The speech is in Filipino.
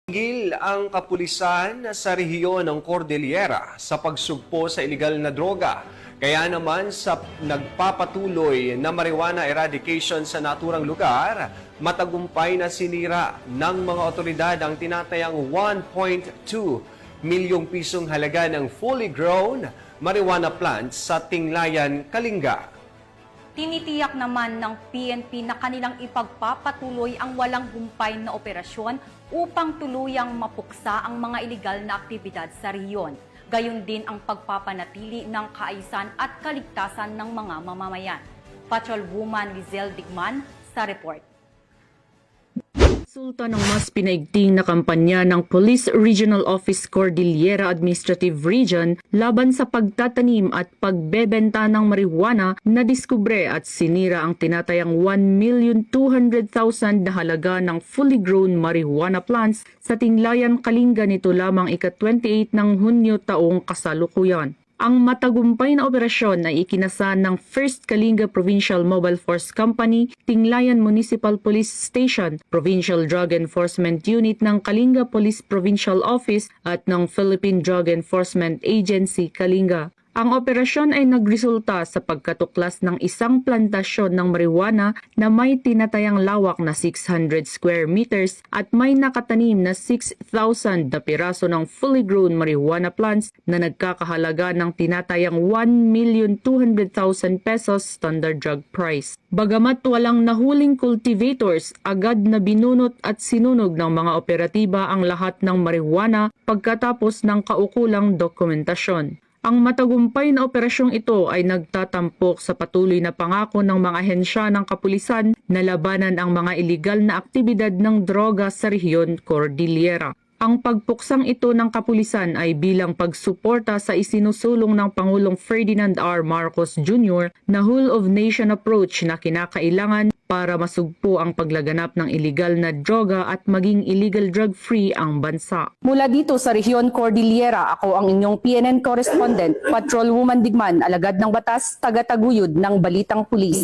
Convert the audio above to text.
Tigil ang kapulisan sa rehiyon ng Cordillera sa pagsugpo sa ilegal na droga. Kaya naman sa nagpapatuloy na marijuana eradication sa naturang lugar, matagumpay na sinira ng mga otoridad ang tinatayang 1.2 milyong pisong halaga ng fully grown marijuana plants sa Tinglayan, Kalinga. Tinitiyak naman ng PNP na kanilang ipagpapatuloy ang walang humpay na operasyon upang tuluyang mapuksa ang mga ilegal na aktibidad sa rehiyon. Gayon din ang pagpapanatili ng kaayusan at kaligtasan ng mga mamamayan. Patrolwoman Lizelle Digman sa report. Resulta ng mas pinaigting na kampanya ng Police Regional Office Cordillera Administrative Region laban sa pagtatanim at pagbebenta ng marijuana na diskubre at sinira ang tinatayang 1,200,000 na halaga ng fully grown marijuana plants sa Tinglayan, Kalinga nito lamang ika-28 ng Hunyo taong kasalukuyan. Ang matagumpay na operasyon ay ikinasa ng 1st Kalinga Provincial Mobile Force Company, Tinglayan Municipal Police Station, Provincial Drug Enforcement Unit ng Kalinga Police Provincial Office at ng Philippine Drug Enforcement Agency, Kalinga. Ang operasyon ay nagresulta sa pagkatuklas ng isang plantasyon ng marijuana na may tinatayang lawak na 600 square meters at may nakatanim na 6,000 na piraso ng fully grown marijuana plants na nagkakahalaga ng tinatayang 1,200,000 pesos standard drug price. Bagamat walang nahuling cultivators, agad na binunot at sinunog ng mga operatiba ang lahat ng marijuana pagkatapos ng kaukulang dokumentasyon. Ang matagumpay na operasyong ito ay nagtatampok sa patuloy na pangako ng mga ahensya ng kapulisan na labanan ang mga ilegal na aktibidad ng droga sa rehiyon Cordillera. Ang pagpuksang ito ng kapulisan ay bilang pagsuporta sa isinusulong ng Pangulong Ferdinand R. Marcos Jr. na whole-of-nation approach na kinakailangan para masugpo ang paglaganap ng ilegal na droga at maging illegal drug-free ang bansa. Mula dito sa Rehiyon Cordillera, ako ang inyong PNN correspondent, Patrolwoman Digman, alagad ng batas, taga-taguyod ng Balitang Pulis.